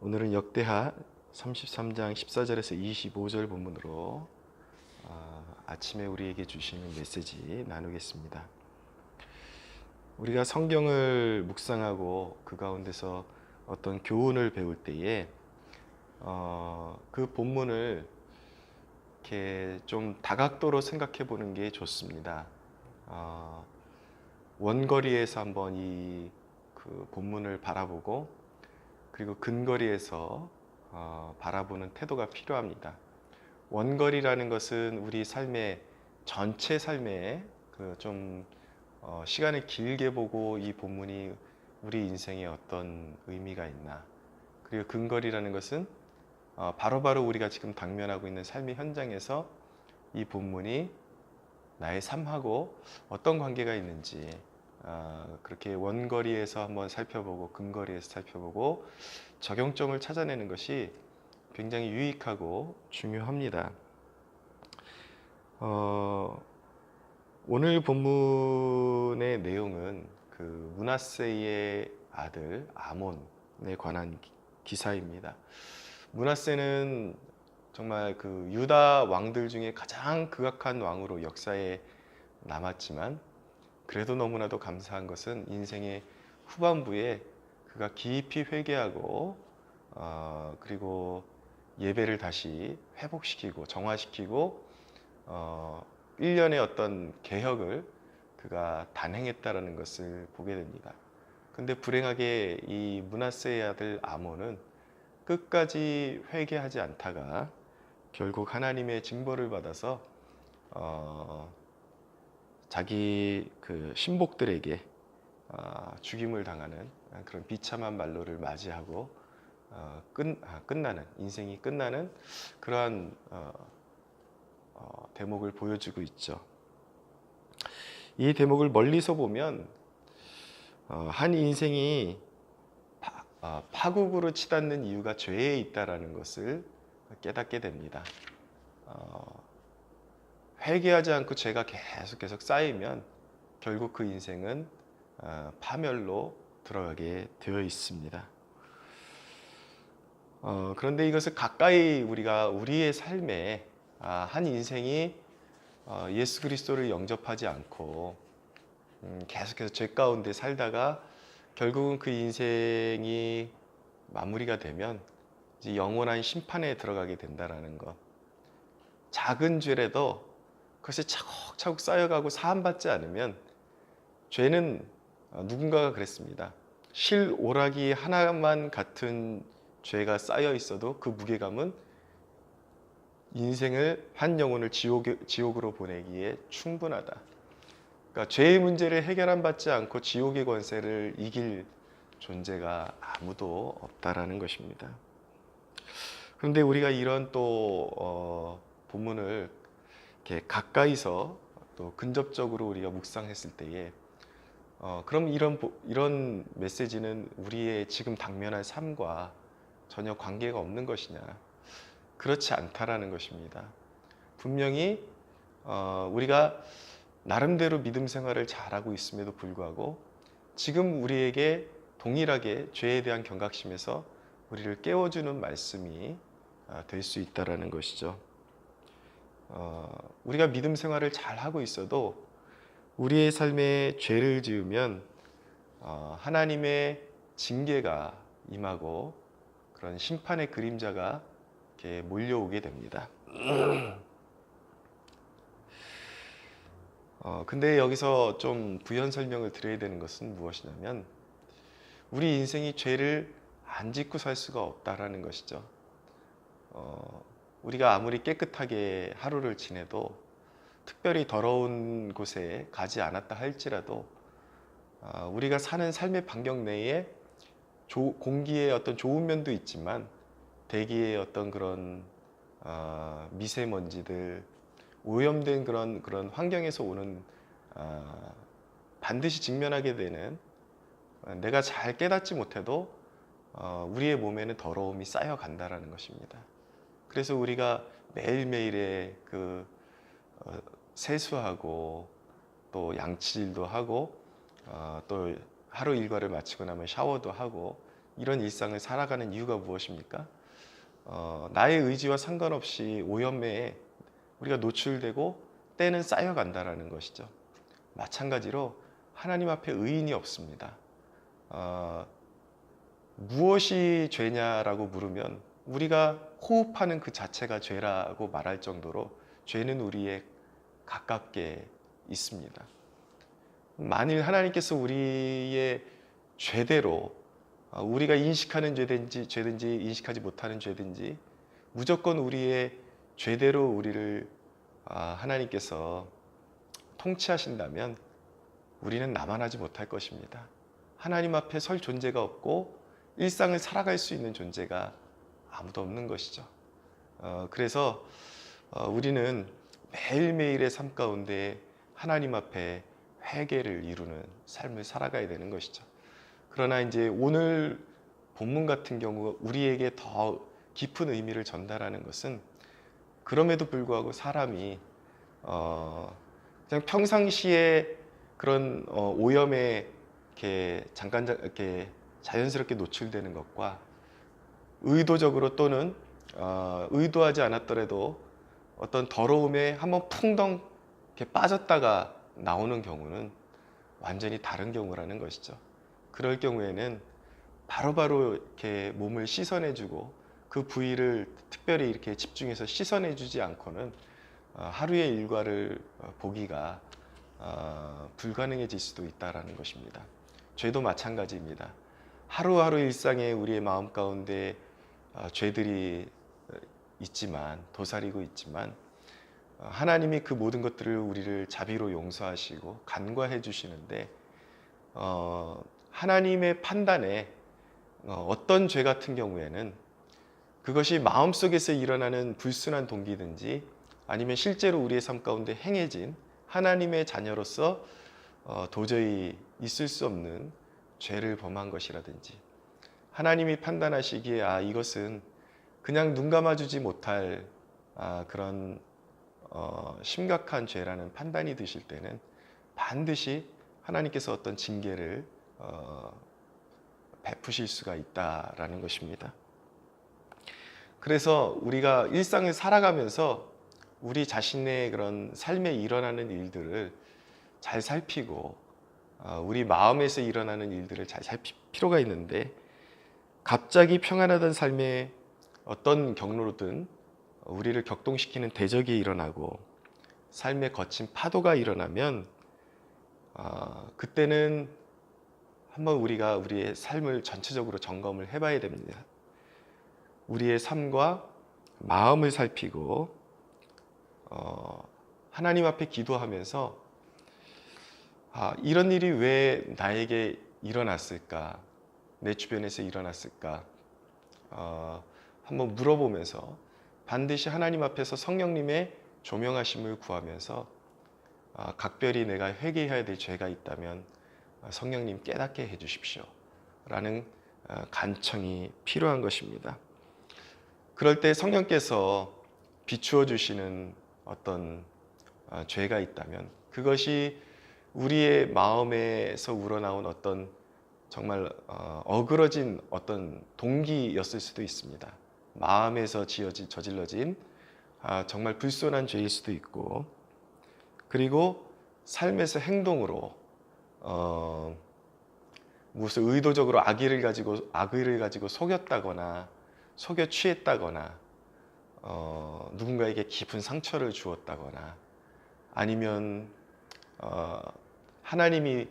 오늘은 역대하 33장 14절에서 25절 본문으로 아침에 우리에게 주시는 메시지 나누겠습니다. 우리가 성경을 묵상하고 그 가운데서 어떤 교훈을 배울 때에 그 본문을 이렇게 좀 다각도로 생각해 보는 게 좋습니다. 원거리에서 한번 그 본문을 바라보고 그리고 근거리에서 바라보는 태도가 필요합니다. 원거리라는 것은 우리 삶의 전체 삶에 좀 시간을 길게 보고 이 본문이 우리 인생에 어떤 의미가 있나. 그리고 근거리라는 것은 바로바로 우리가 지금 당면하고 있는 삶의 현장에서 이 본문이 나의 삶하고 어떤 관계가 있는지 그렇게 원거리에서 한번 살펴보고 근거리에서 살펴보고 적용점을 찾아내는 것이 굉장히 유익하고 중요합니다. 오늘 본문의 내용은 그 므낫세의 아들 아몬에 관한 기사입니다. 므낫세는 정말 그 유다 왕들 중에 가장 극악한 왕으로 역사에 남았지만 그래도 너무나도 감사한 것은 인생의 후반부에 그가 깊이 회개하고 그리고 예배를 다시 회복시키고 정화시키고 일련의 어떤 개혁을 그가 단행했다라는 것을 보게 됩니다. 근데 불행하게 이 므낫세의 아들 아몬은 끝까지 회개하지 않다가 결국 하나님의 징벌을 받아서 자기 그 신복들에게 죽임을 당하는 그런 비참한 말로를 맞이하고 끝나는 인생이 끝나는 그러한 대목을 보여주고 있죠. 이 대목을 멀리서 보면 한 인생이 파국으로 치닫는 이유가 죄에 있다라는 것을 깨닫게 됩니다. 회개하지 않고 죄가 계속 쌓이면 결국 그 인생은 파멸로 들어가게 되어 있습니다. 그런데 이것을 가까이 우리가 우리의 삶에 한 인생이 예수 그리스도를 영접하지 않고 계속해서 죄 가운데 살다가 결국은 그 인생이 마무리가 되면 이제 영원한 심판에 들어가게 된다는 것. 작은 죄라도 그것이 차곡차곡 쌓여가고 사함받지 않으면 죄는 누군가가 그랬습니다. 실오라기 하나만 같은 죄가 쌓여 있어도 그 무게감은 인생을 한 영혼을 지옥으로 보내기에 충분하다. 그러니까 죄의 문제를 해결안 받지 않고 지옥의 권세를 이길 존재가 아무도 없다라는 것입니다. 그런데 우리가 이런 또 본문을 이렇게 가까이서 또 근접적으로 우리가 묵상했을 때에 그럼 이런 메시지는 우리의 지금 당면한 삶과 전혀 관계가 없는 것이냐? 그렇지 않다라는 것입니다. 분명히 우리가 나름대로 믿음 생활을 잘하고 있음에도 불구하고 지금 우리에게 동일하게 죄에 대한 경각심에서 우리를 깨워주는 말씀이 될 수 있다라는 것이죠. 우리가 믿음 생활을 잘하고 있어도 우리의 삶에 죄를 지으면 하나님의 징계가 임하고 그런 심판의 그림자가 이렇게 몰려오게 됩니다. 근데 여기서 좀 부연 설명을 드려야 되는 것은 무엇이냐면 우리 인생이 죄를 안 짓고 살 수가 없다라는 것이죠. 우리가 아무리 깨끗하게 하루를 지내도 특별히 더러운 곳에 가지 않았다 할지라도 우리가 사는 삶의 반경 내에 공기의 어떤 좋은 면도 있지만 대기의 어떤 그런 미세먼지들 오염된 그런 환경에서 오는 반드시 직면하게 되는 내가 잘 깨닫지 못해도 우리의 몸에는 더러움이 쌓여간다라는 것입니다. 그래서 우리가 매일매일의 그 세수하고 또 양치질도 하고 또 하루 일과를 마치고 나면 샤워도 하고 이런 일상을 살아가는 이유가 무엇입니까? 나의 의지와 상관없이 오염에 우리가 노출되고 때는 쌓여간다라는 것이죠. 마찬가지로 하나님 앞에 의인이 없습니다. 무엇이 죄냐라고 물으면 우리가 호흡하는 그 자체가 죄라고 말할 정도로 죄는 우리에 가깝게 있습니다. 만일 하나님께서 우리의 죄대로 우리가 인식하는 죄든지 인식하지 못하는 죄든지 무조건 우리의 죄대로 우리를 하나님께서 통치하신다면 우리는 남아나지 못할 것입니다. 하나님 앞에 설 존재가 없고 일상을 살아갈 수 있는 존재가 아무도 없는 것이죠. 그래서 우리는 매일매일의 삶 가운데 하나님 앞에 회개를 이루는 삶을 살아가야 되는 것이죠. 그러나 이제 오늘 본문 같은 경우 우리에게 더 깊은 의미를 전달하는 것은 그럼에도 불구하고 사람이 그냥 평상시에 그런 오염에 이렇게 자연스럽게 노출되는 것과 의도적으로 또는 의도하지 않았더라도 어떤 더러움에 한번 풍덩 이렇게 빠졌다가 나오는 경우는 완전히 다른 경우라는 것이죠. 그럴 경우에는 바로바로 이렇게 몸을 씻어내주고 그 부위를 특별히 이렇게 집중해서 씻어내주지 않고는 하루의 일과를 보기가 불가능해질 수도 있다는 것입니다. 죄도 마찬가지입니다. 하루하루 일상에 우리의 마음 가운데 죄들이 있지만 도사리고 있지만 하나님이 그 모든 것들을 우리를 자비로 용서하시고 간과해 주시는데 하나님의 판단에 어떤 죄 같은 경우에는 그것이 마음속에서 일어나는 불순한 동기든지 아니면 실제로 우리의 삶 가운데 행해진 하나님의 자녀로서 도저히 있을 수 없는 죄를 범한 것이라든지 하나님이 판단하시기에 이것은 그냥 눈 감아주지 못할 그런 심각한 죄라는 판단이 드실 때는 반드시 하나님께서 어떤 징계를 베푸실 수가 있다라는 것입니다. 그래서 우리가 일상을 살아가면서 우리 자신의 그런 삶에 일어나는 일들을 잘 살피고 우리 마음에서 일어나는 일들을 잘 살필 필요가 있는데 갑자기 평안하던 삶에 어떤 경로로든 우리를 격동시키는 대적이 일어나고 삶의 거친 파도가 일어나면 그때는 한번 우리가 우리의 삶을 전체적으로 점검을 해봐야 됩니다. 우리의 삶과 마음을 살피고 하나님 앞에 기도하면서 이런 일이 왜 나에게 일어났을까? 내 주변에서 일어났을까? 한번 물어보면서 반드시 하나님 앞에서 성령님의 조명하심을 구하면서 각별히 내가 회개해야 될 죄가 있다면 성령님 깨닫게 해 주십시오 라는 간청이 필요한 것입니다. 그럴 때 성령께서 비추어 주시는 어떤 죄가 있다면 그것이 우리의 마음에서 우러나온 어떤 정말 어그러진 어떤 동기였을 수도 있습니다. 마음에서 저질러진 정말 불순한 죄일 수도 있고 그리고 삶에서 행동으로 무슨 의도적으로 악의를 가지고 속였다거나 속여 취했다거나 누군가에게 깊은 상처를 주었다거나 아니면 하나님이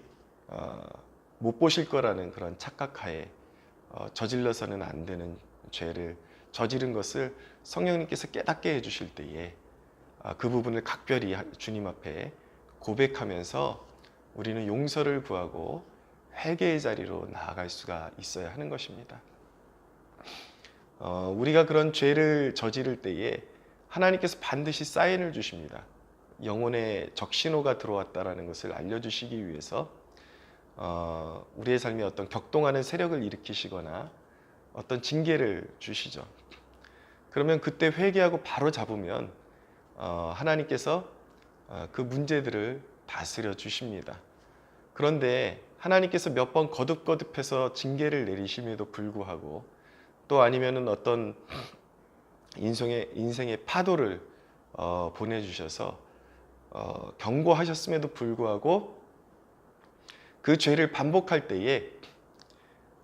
못 보실 거라는 그런 착각하에 저질러서는 안 되는 죄를 저지른 것을 성령님께서 깨닫게 해주실 때에 그 부분을 각별히 주님 앞에 고백하면서 우리는 용서를 구하고 회개의 자리로 나아갈 수가 있어야 하는 것입니다. 우리가 그런 죄를 저지를 때에 하나님께서 반드시 사인을 주십니다. 영혼의 적신호가 들어왔다는 것을 알려주시기 위해서 우리의 삶에 어떤 격동하는 세력을 일으키시거나 어떤 징계를 주시죠. 그러면 그때 회개하고 바로 잡으면 하나님께서 그 문제들을 다스려 주십니다. 그런데 하나님께서 몇 번 거듭거듭해서 징계를 내리심에도 불구하고 또 아니면은 어떤 인생의 파도를 보내주셔서 경고하셨음에도 불구하고 그 죄를 반복할 때에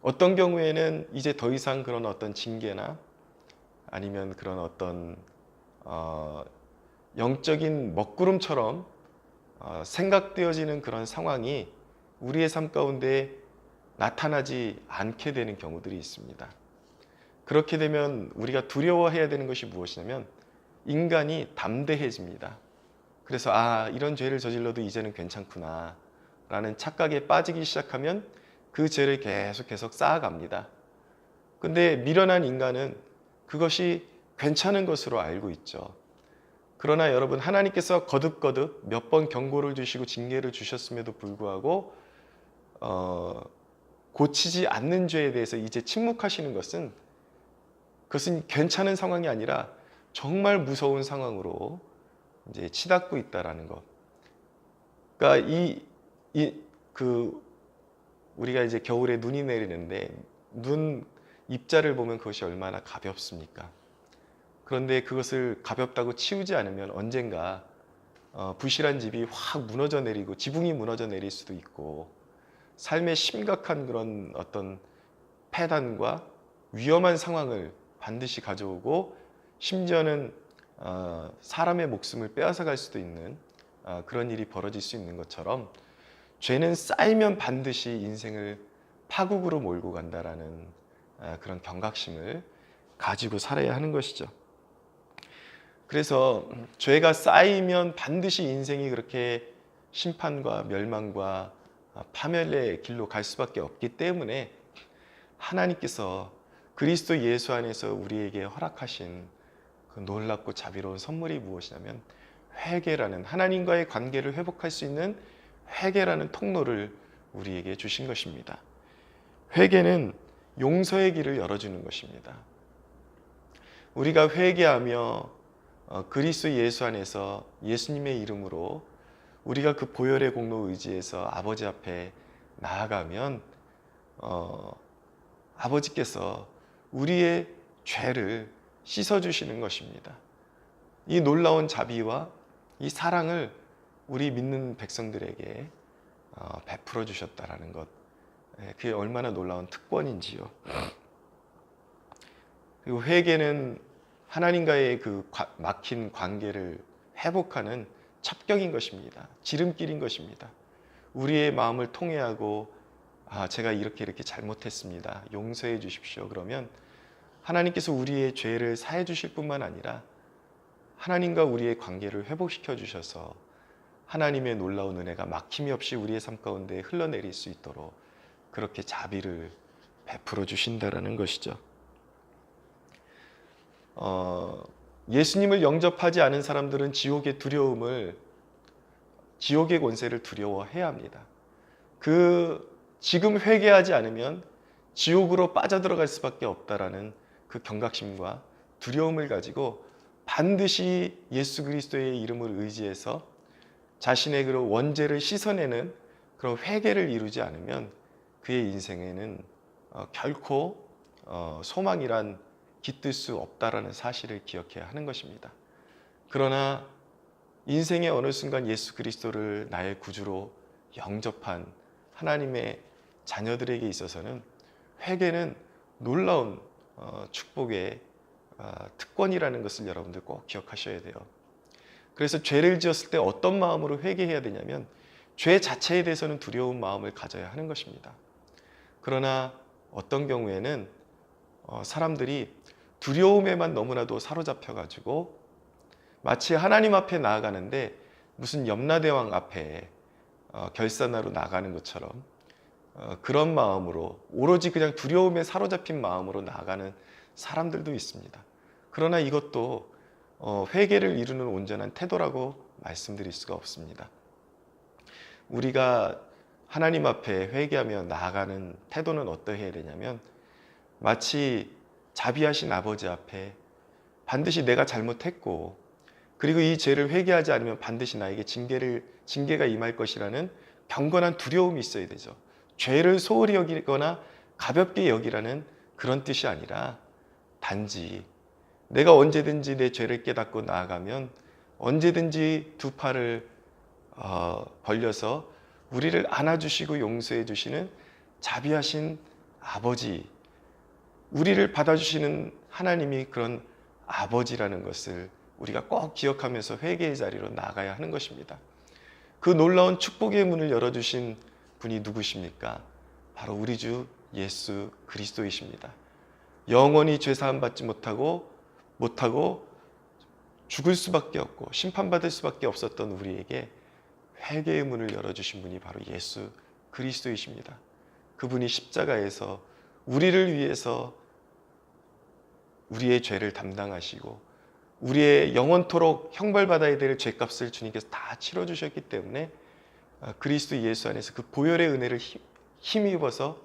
어떤 경우에는 이제 더 이상 그런 어떤 징계나 아니면 그런 어떤 영적인 먹구름처럼 생각되어지는 그런 상황이 우리의 삶 가운데 나타나지 않게 되는 경우들이 있습니다. 그렇게 되면 우리가 두려워해야 되는 것이 무엇이냐면 인간이 담대해집니다. 그래서 이런 죄를 저질러도 이제는 괜찮구나 라는 착각에 빠지기 시작하면 그 죄를 계속 쌓아갑니다. 근데 미련한 인간은 그것이 괜찮은 것으로 알고 있죠. 그러나 여러분, 하나님께서 거듭거듭 몇 번 경고를 주시고 징계를 주셨음에도 불구하고 고치지 않는 죄에 대해서 이제 침묵하시는 것은 그것은 괜찮은 상황이 아니라 정말 무서운 상황으로 이제 치닫고 있다라는 것. 그러니까 우리가 이제 겨울에 눈이 내리는데 눈 입자를 보면 그것이 얼마나 가볍습니까? 그런데 그것을 가볍다고 치우지 않으면 언젠가 부실한 집이 확 무너져 내리고 지붕이 무너져 내릴 수도 있고 삶의 심각한 그런 어떤 폐단과 위험한 상황을 반드시 가져오고 심지어는 사람의 목숨을 빼앗아 갈 수도 있는 그런 일이 벌어질 수 있는 것처럼 죄는 쌓이면 반드시 인생을 파국으로 몰고 간다라는 그런 경각심을 가지고 살아야 하는 것이죠. 그래서 죄가 쌓이면 반드시 인생이 그렇게 심판과 멸망과 파멸의 길로 갈 수밖에 없기 때문에 하나님께서 그리스도 예수 안에서 우리에게 허락하신 그 놀랍고 자비로운 선물이 무엇이냐면 회개라는, 하나님과의 관계를 회복할 수 있는 회개라는 통로를 우리에게 주신 것입니다. 회개는 용서의 길을 열어주는 것입니다. 우리가 회개하며 그리스도 예수 안에서 예수님의 이름으로 우리가 그 보혈의 공로 의지해서 아버지 앞에 나아가면 아버지께서 우리의 죄를 씻어주시는 것입니다. 이 놀라운 자비와 이 사랑을 우리 믿는 백성들에게 베풀어 주셨다라는 것, 그게 얼마나 놀라운 특권인지요. 그리고 회개는 하나님과의 그 막힌 관계를 회복하는 첩경인 것입니다. 지름길인 것입니다. 우리의 마음을 통회하고 제가 이렇게 잘못했습니다. 용서해 주십시오. 그러면 하나님께서 우리의 죄를 사해 주실 뿐만 아니라 하나님과 우리의 관계를 회복시켜 주셔서 하나님의 놀라운 은혜가 막힘이 없이 우리의 삶 가운데 흘러내릴 수 있도록 그렇게 자비를 베풀어 주신다라는 것이죠. 예수님을 영접하지 않은 사람들은 지옥의 권세를 두려워해야 합니다. 지금 회개하지 않으면 지옥으로 빠져들어갈 수밖에 없다라는 그 경각심과 두려움을 가지고 반드시 예수 그리스도의 이름을 의지해서 자신의 그 원죄를 씻어내는 그런 회개를 이루지 않으면 그의 인생에는 결코 소망이란 깃들 수 없다라는 사실을 기억해야 하는 것입니다. 그러나 인생의 어느 순간 예수 그리스도를 나의 구주로 영접한 하나님의 자녀들에게 있어서는 회개는 놀라운 축복의 특권이라는 것을 여러분들 꼭 기억하셔야 돼요. 그래서 죄를 지었을 때 어떤 마음으로 회개해야 되냐면 죄 자체에 대해서는 두려운 마음을 가져야 하는 것입니다. 그러나 어떤 경우에는 사람들이 두려움에만 너무나도 사로잡혀가지고 마치 하나님 앞에 나아가는데 무슨 염라대왕 앞에 결산하러 나가는 것처럼 그런 마음으로 오로지 그냥 두려움에 사로잡힌 마음으로 나아가는 사람들도 있습니다. 그러나 이것도 회개를 이루는 온전한 태도라고 말씀드릴 수가 없습니다. 우리가 하나님 앞에 회개하며 나아가는 태도는 어떠해야 되냐면 마치 자비하신 아버지 앞에 반드시 내가 잘못했고 그리고 이 죄를 회개하지 않으면 반드시 나에게 징계가 임할 것이라는 경건한 두려움이 있어야 되죠. 죄를 소홀히 여기거나 가볍게 여기라는 그런 뜻이 아니라 단지 내가 언제든지 내 죄를 깨닫고 나아가면 언제든지 두 팔을 벌려서 우리를 안아주시고 용서해 주시는 자비하신 아버지, 우리를 받아주시는 하나님이 그런 아버지라는 것을 우리가 꼭 기억하면서 회개의 자리로 나아가야 하는 것입니다. 그 놀라운 축복의 문을 열어주신 분이 누구십니까? 바로 우리 주 예수 그리스도이십니다. 영원히 죄사함 받지 못하고 죽을 수밖에 없고 심판받을 수밖에 없었던 우리에게 회개의 문을 열어주신 분이 바로 예수 그리스도이십니다. 그분이 십자가에서 우리를 위해서 우리의 죄를 담당하시고 우리의 영원토록 형벌받아야 될 죄값을 주님께서 다 치러주셨기 때문에 그리스도 예수 안에서 그 보혈의 은혜를 힘입어서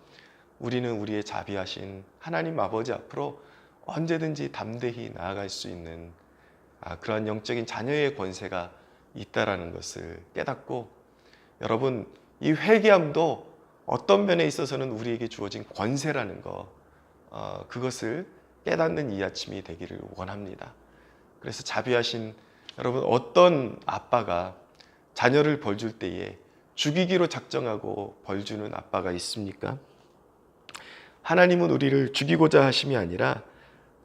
우리는 우리의 자비하신 하나님 아버지 앞으로 언제든지 담대히 나아갈 수 있는 그러한 영적인 자녀의 권세가 있다라는 것을 깨닫고, 여러분, 이 회개함도 어떤 면에 있어서는 우리에게 주어진 권세라는 거, 그것을 깨닫는 이 아침이 되기를 원합니다. 그래서 자비하신 여러분, 어떤 아빠가 자녀를 벌줄 때에 죽이기로 작정하고 벌주는 아빠가 있습니까? 하나님은 우리를 죽이고자 하심이 아니라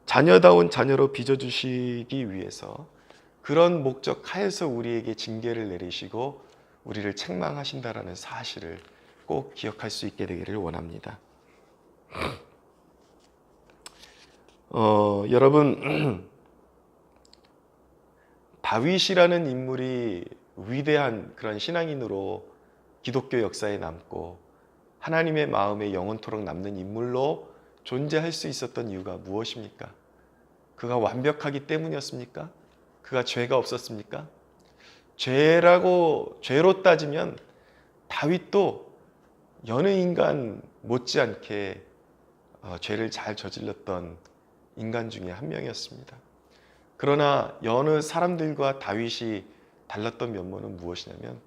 자녀다운 자녀로 빚어주시기 위해서 그런 목적 하에서 우리에게 징계를 내리시고 우리를 책망하신다라는 사실을 꼭 기억할 수 있게 되기를 원합니다. 여러분, 다윗이라는 인물이 위대한 그런 신앙인으로 기독교 역사에 남고 하나님의 마음에 영원토록 남는 인물로 존재할 수 있었던 이유가 무엇입니까? 그가 완벽하기 때문이었습니까? 그가 죄가 없었습니까? 죄로 따지면 다윗도 여느 인간 못지않게 죄를 잘 저질렀던 인간 중에 한 명이었습니다. 그러나 여느 사람들과 다윗이 달랐던 면모는 무엇이냐면,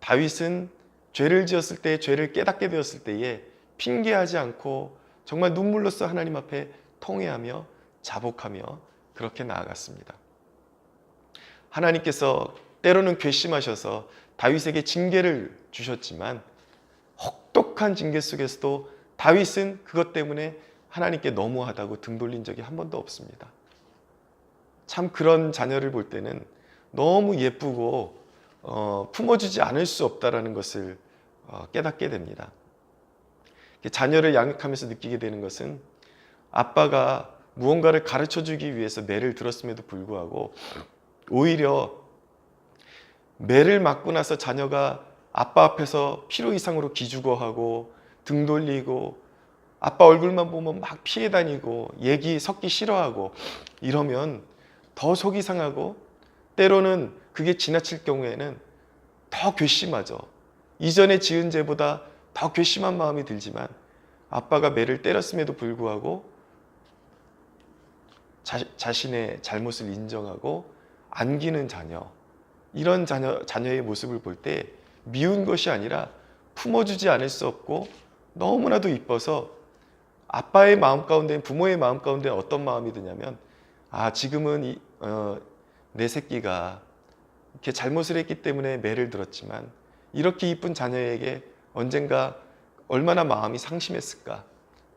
다윗은 죄를 지었을 때, 죄를 깨닫게 되었을 때에 핑계하지 않고 정말 눈물로써 하나님 앞에 통회하며 자복하며 그렇게 나아갔습니다. 하나님께서 때로는 괘씸하셔서 다윗에게 징계를 주셨지만 혹독한 징계 속에서도 다윗은 그것 때문에 하나님께 너무하다고 등 돌린 적이 한 번도 없습니다. 참 그런 자녀를 볼 때는 너무 예쁘고 품어주지 않을 수 없다라는 것을 깨닫게 됩니다. 자녀를 양육하면서 느끼게 되는 것은 아빠가 무언가를 가르쳐주기 위해서 매를 들었음에도 불구하고 오히려 매를 맞고 나서 자녀가 아빠 앞에서 필요 이상으로 기죽어하고 등 돌리고 아빠 얼굴만 보면 막 피해 다니고 얘기 섞기 싫어하고 이러면 더 속이 상하고 때로는 그게 지나칠 경우에는 더 괘씸하죠. 이전에 지은 죄보다 더 괘씸한 마음이 들지만 아빠가 매를 때렸음에도 불구하고 자신의 잘못을 인정하고 안기는 자녀, 이런 자녀의 모습을 볼 때 미운 것이 아니라 품어주지 않을 수 없고 너무나도 이뻐서 아빠의 마음 가운데, 부모의 마음 가운데 어떤 마음이 드냐면, 지금은 내 새끼가 이렇게 잘못을 했기 때문에 매를 들었지만 이렇게 이쁜 자녀에게 언젠가 얼마나 마음이 상심했을까.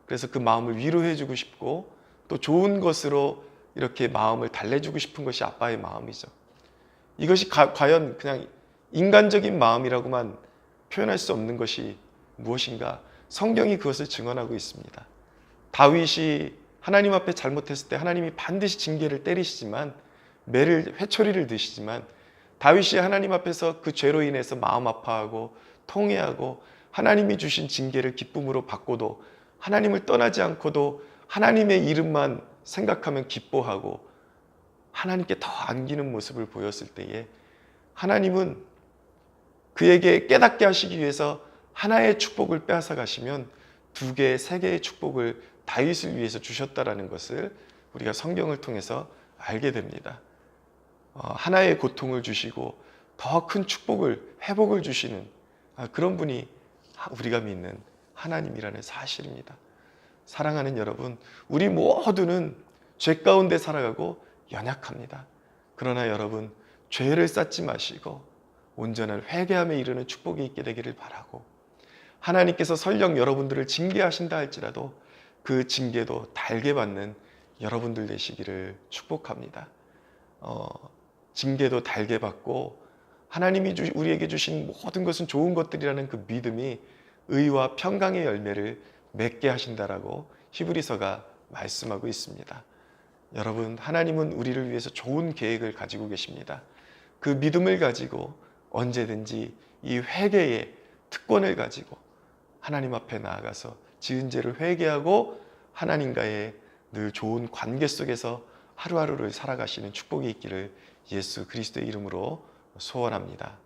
그래서 그 마음을 위로해주고 싶고 또 좋은 것으로 이렇게 마음을 달래주고 싶은 것이 아빠의 마음이죠. 이것이 과연 그냥 인간적인 마음이라고만 표현할 수 없는 것이 무엇인가? 성경이 그것을 증언하고 있습니다. 다윗이 하나님 앞에 잘못했을 때 하나님이 반드시 징계를 때리시지만, 매를 회초리를 드시지만, 다윗이 하나님 앞에서 그 죄로 인해서 마음 아파하고 통회하고 하나님이 주신 징계를 기쁨으로 받고도 하나님을 떠나지 않고도 하나님의 이름만 생각하면 기뻐하고 하나님께 더 안기는 모습을 보였을 때에 하나님은 그에게 깨닫게 하시기 위해서 하나의 축복을 빼앗아 가시면 두 개, 세 개의 축복을 다윗을 위해서 주셨다라는 것을 우리가 성경을 통해서 알게 됩니다. 하나의 고통을 주시고 더 큰 축복을, 회복을 주시는 그런 분이 우리가 믿는 하나님이라는 사실입니다. 사랑하는 여러분, 우리 모두는 죄 가운데 살아가고 연약합니다. 그러나 여러분, 죄를 쌓지 마시고 온전한 회개함에 이르는 축복이 있게 되기를 바라고, 하나님께서 설령 여러분들을 징계하신다 할지라도 그 징계도 달게 받는 여러분들 되시기를 축복합니다. 징계도 달게 받고 하나님이 우리에게 주신 모든 것은 좋은 것들이라는 그 믿음이 의와 평강의 열매를 맺게 하신다라고 히브리서가 말씀하고 있습니다. 여러분, 하나님은 우리를 위해서 좋은 계획을 가지고 계십니다. 그 믿음을 가지고 언제든지 이 회개의 특권을 가지고 하나님 앞에 나아가서 지은 죄를 회개하고 하나님과의 늘 좋은 관계 속에서 하루하루를 살아가시는 축복이 있기를 예수 그리스도의 이름으로 소원합니다.